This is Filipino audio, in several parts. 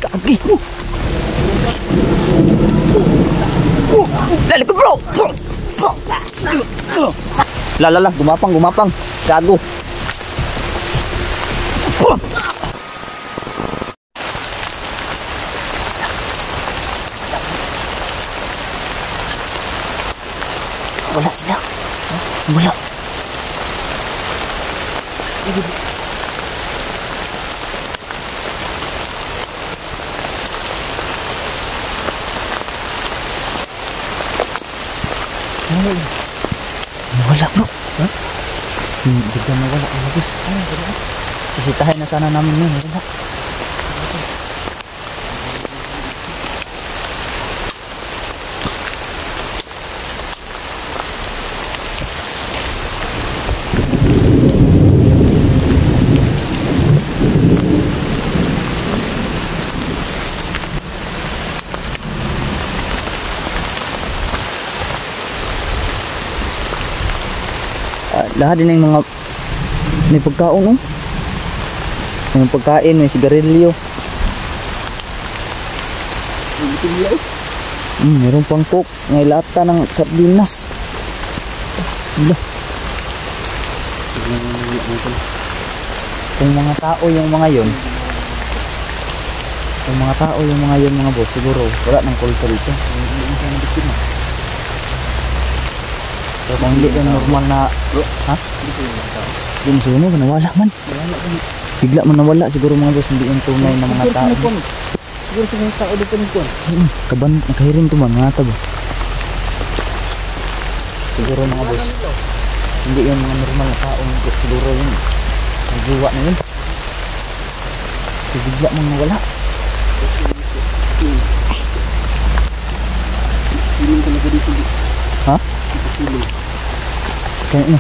Kagi. Lali ko bro. Lala, gumapang. Gago. Wala sila. Wala. Wala bro. Ha? Hindi ka mawala ang labis. Sisitahin na sana namin yun. Wala. Lahat din ng mga may pagkaon, may pagkain, may sigarilyo. Meron pang coke, may lata ng sardinas. Kung mga tao yung mga yon, mga boss, siguro wala nang kulto dito. So kung hindi yung normal na ha? Yung suno ba nawala man? Bigla man nawala siguro mga boss, hindi yung tunay na mga tao. Siguro sa mga tao dito nito. Kaban nakahirin to man mga tao. Siguro mga boss, hindi yung mga normal na tao, siguro yung nagjuwa na yun. So bigla man nawala. Silong talaga dito. Ha? Kaya na.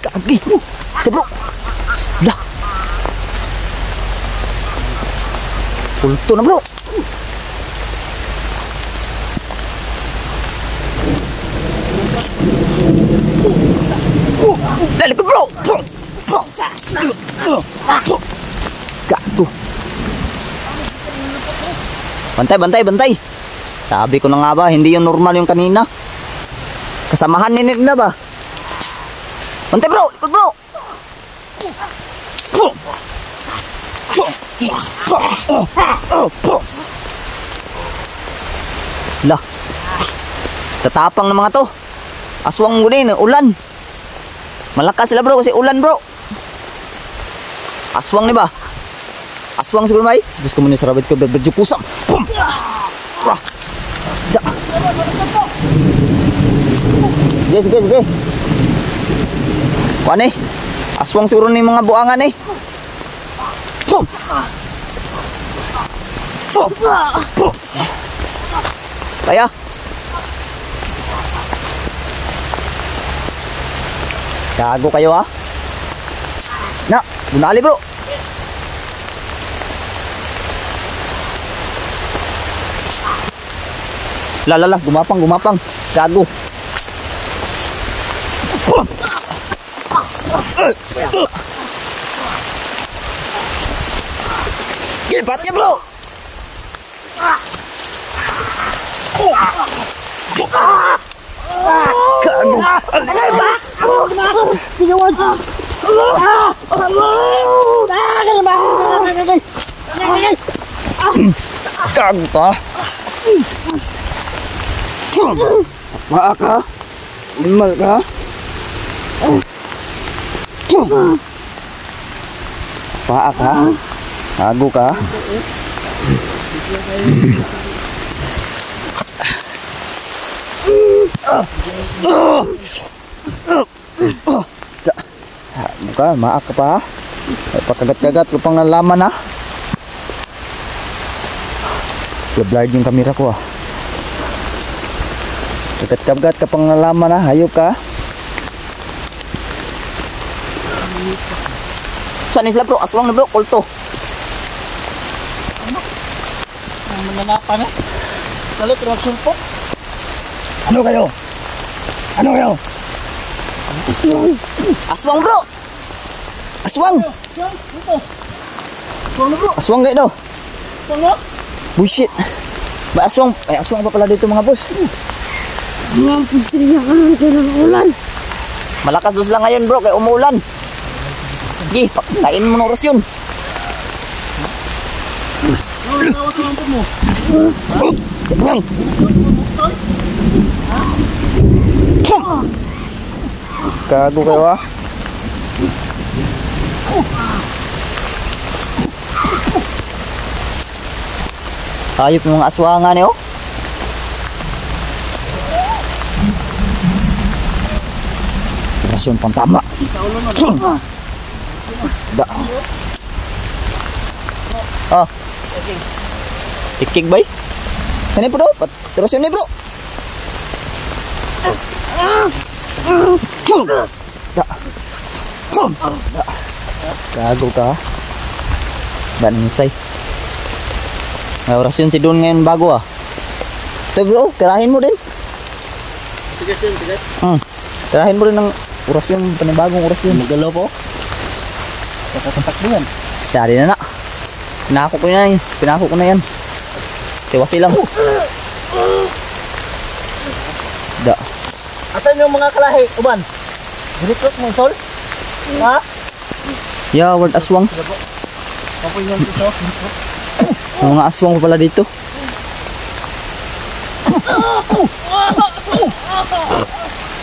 Kagi. Tebro. Dah. Kulto na bro. Dali ko bro. Gago. Bantay. Sabi ko na nga ba, hindi yung normal yung kanina. Kasamahan ni na ba? Bantay bro, ikot bro. Lah. Tatapang ng mga to. Aswang gunin, ulan. Malakas sila bro kasi ulan bro. Aswang ni ba? Aswang siguro may. Diyos ko muna sa rabit ko berberdyo kusam. Sige. Kuan eh. Aswang siguro ni mga buangan eh. Kaya. Gago kayo ha. Na, bunali bro. Lala, gumapang. Gago. Gipatnya bro. Gago. Gago pa. Maa ka? Animal ka? Paa ka? Gago ka? Muka, maa ka pa? Pakagat-kagat ko pang nalaman ha? Blurred yung kamera ko ah. Kagat-kagat ka pang nalaman ha? Hayop ka? Saan sila bro? Aswang na bro, kulto. Ang mananapan eh. Lalit rin magsumpok. Ano kayo? Ano yun? Aswang bro! Aswang! Aswang kayo daw. Bullshit. May aswang pa pala dito mga boss. Mga putri ka lang kayo ng ulan. Malakas dos lang ngayon bro, kaya umuulan. Sige, pakain mo ng oras yun. Sige lang. Gago kayo ah. Hayop yung mga aswangan eh oh. Rasyon pang tama. Da. Oh. Ikik bay. Kani bro, rasyon ni bro. Da. Da. Gago ka. Bansay. May orasyon si Don ngayon bago ah. Ito bro, tirahin mo din. Tigas yun, tigas. Tirahin mo rin ng orasyon, panibagong orasyon. Magalaw po. Kakakontak mo yan. Dari na na. Pinako ko na yan. Pinako ko na yan. Tiwasi lang. Da. Asan yung mga kalahi, uban? Direkot mong sol? Ha? Yeah, word aswang. Kapoy yung piso. May mga aswang pa pala dito.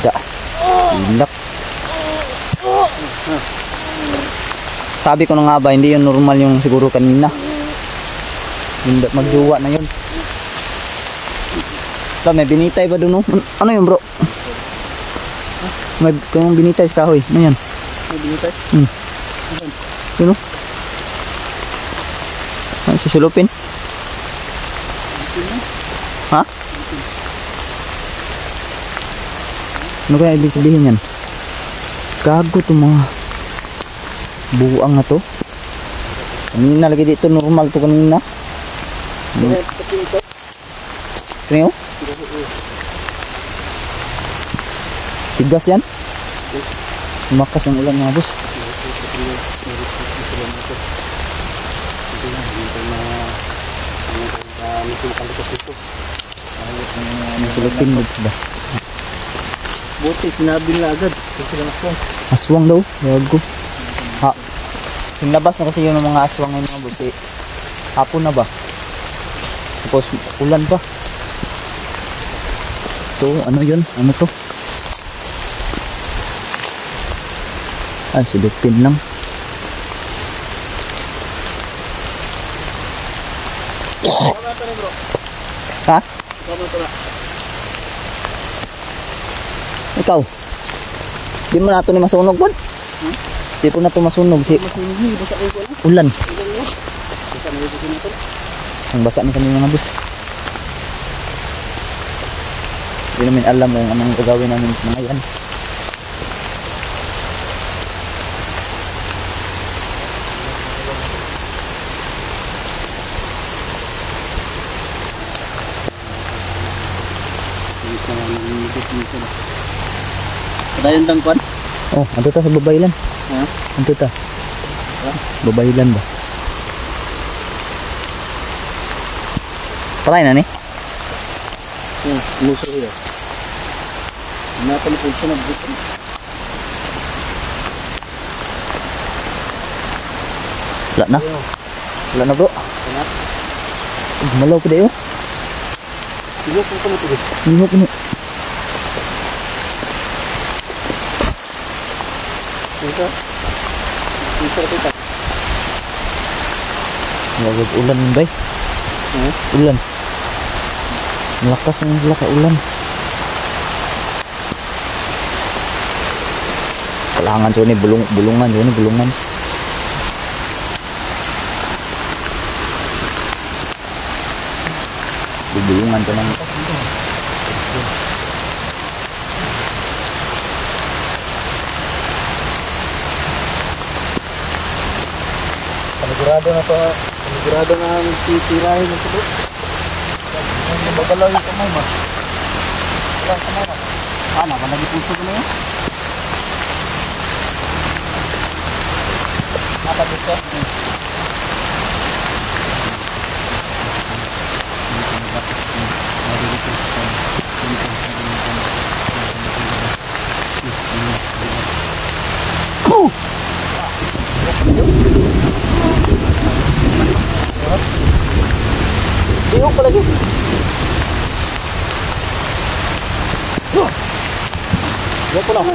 Da. Hilak. Sabi ko na nga ba, hindi yun normal yung siguro kanina. Hindi magduwa na yun. Ba, may binitay ba doon? Ano yun bro? May kung binitay sa kahoy. Ano yan? May binitay? Yun o. Ano susulupin? Ha? Ano kaya ibig sabihin yan? Gago itong mga buwang na to. Kanina lagi dito, normal to kanina. Ano? Tigas yan? Lumakas ang ulan mga boss. Sulupin mo ba? Buti, sinabi nila agad. Aswang daw, gago. Ha. Hinlabas na kasi yun ng mga aswang ngayon mga buti. Hapon na ba? Tapos ulan pa. Ito, ano yun? Ano to? Ay, silupin lang. Ha? Ikaw? Di mo na ito ni masunog po? Di po na ito masunog si ulan. Ang basa ni kami mga bus. Hindi namin alam kung anong gagawin namin sa mga yan. Padayon tang kwan? Oh, anto ta sa babaylan. Ha? Anto ta? Babaylan ba? Patay na ni? Muso yun. Napalipod siya na buto. Wala na? Wala na bro? Wala. Malaw ko dayo? Iho po ko matugod. Iho ko ni. Ito. Ito na kita. Wag ulan bay. Ulan. Malakas ang ulan. Kailangan so ni bulungan so ni bulungan. Bulungan to nang. Panigurado na to. Panigurado na ang titirahin ng tubo. Magalaw yung kamay ma. Wala kamay ma. Sana pa nagipulso ko na yun. Apa dito? Diok pa lagi. Diok pa lang.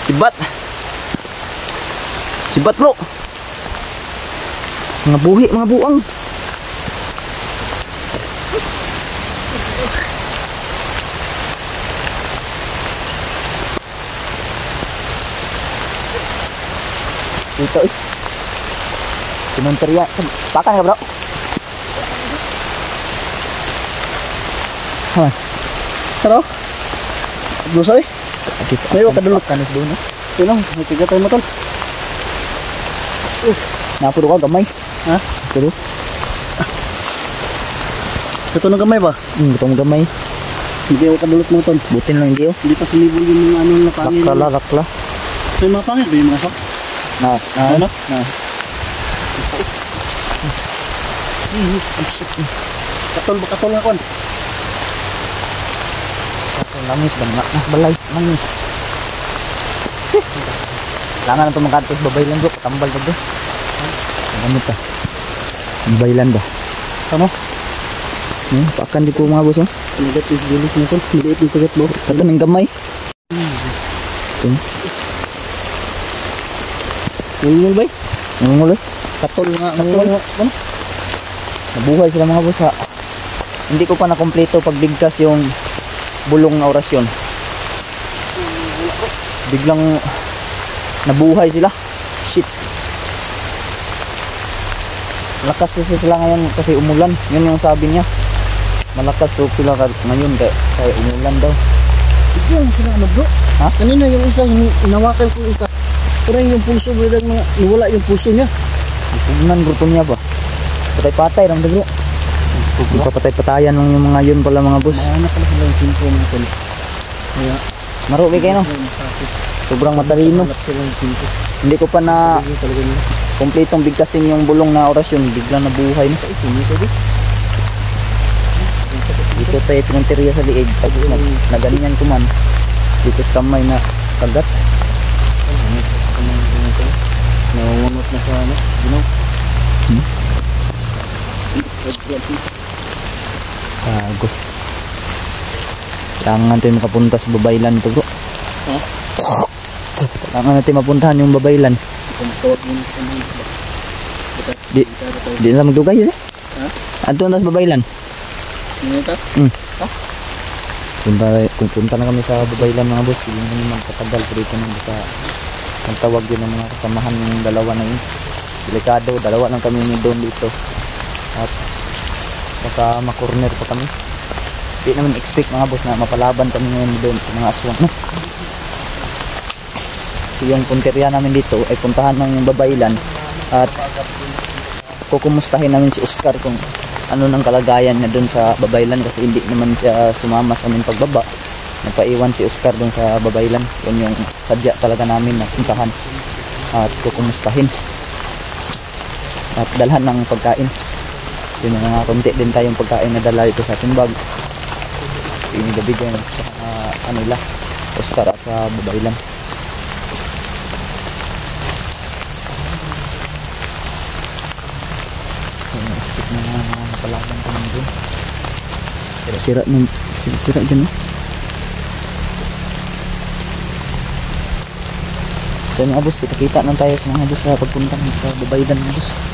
Sibat. Sibat bro. Mga buhi, mga buang. Dito eh. Sinunteriya. Pakan ka bro? Hah. Taro. Gusto eh. Mayo kadulok kanis doon eh. Sino? May tiga tayo matol. Napudo ka gamay. Ha? Pudo. Ito na gamay ba? Butong gamay. Hindi ako kadulot mo ton. Butin lang hindi oh. Hindi pa sumibol yung mga anong napangin. Rakla, rakla. May mga pangit ba yung mga sok? Ano? Katol ba katol nga kon? Langis ba nga? Balay, langis. Kailangan na ito makatos babaylan bro, patambal ba bro? Gamit ka. Babaylan ba? Ano? Pakan di ko mga boss oh. Panigat is bilis mo kon. Maliit yung kagat mo. Ito ng gamay. Ito. Nangungol ba? Nangungol eh. Katol nga. Katol nga. Nabuhay sila mga boss ha. Hindi ko pa nakompleto pagbigkas yung bulong na orasyon. Biglang nabuhay sila. Shit. Malakas kasi sila ngayon kasi umulan. Yun yung sabi niya. Malakas so sila ngayon kaya umulan daw. Bigyan sila ano bro? Ha? Kanina yung isa, yung inawakan ko isa. Parang yung pulso bro, nawala yung pulso niya. Pugnan bro niya ba? Patay-patay lang bro. Patay-patayan lang yung mga yun pala mga boss. Mahanap pala sila yung simpo ng tol. Kaya Maruwi kayo no? Sobrang matalino. hanap sila yung simpo. Hindi ko pa na Hindi talaga nila. kompletong bigkasin yung bulong na orasyon. Biglang nabuhay na. Dito tayo pinunteriya sa liig. Pag naganyan ko man. Dito sa kamay na kagat. Nawangot na sa ano, ginaw. Tago. Kailangan natin makapunta sa babaylan ito bro. Ha? Kailangan natin mapuntahan yung babaylan. Di na magdugay yun eh. Ha? Anto na sa babaylan. Nita? Punta na kami sa babaylan mga boss. Hindi naman magkatagal pero ito nang baka ang tawag yun ng mga kasamahan yung dalawa na yun. Delikado, dalawa lang kami doon dito. At baka makorner pa kami. Hindi naman expect mga boss na mapalaban kami ngayon doon sa mga aswang. No? So yung punteriya namin dito ay puntahan ng yung babaylan at kukumustahin namin si Oscar kung ano ng kalagayan niya doon sa babaylan kasi hindi naman siya sumama sa aming pagbaba. Napaiwan si Oscar doon sa babaylan. Yun yung sadya talaga namin na puntahan at kukumustahin at dalhan ng pagkain. Yun na nga, konti din tayong pagkain na dala dito sa ating bag. Inigabigay sa anila, Oscar at sa babae lang. Skip na nga mga palaban ko nang dun. Sira dyan, no? So mga boss, kita-kita lang tayo sa mga boss sa pagpunta sa babaydan mga boss.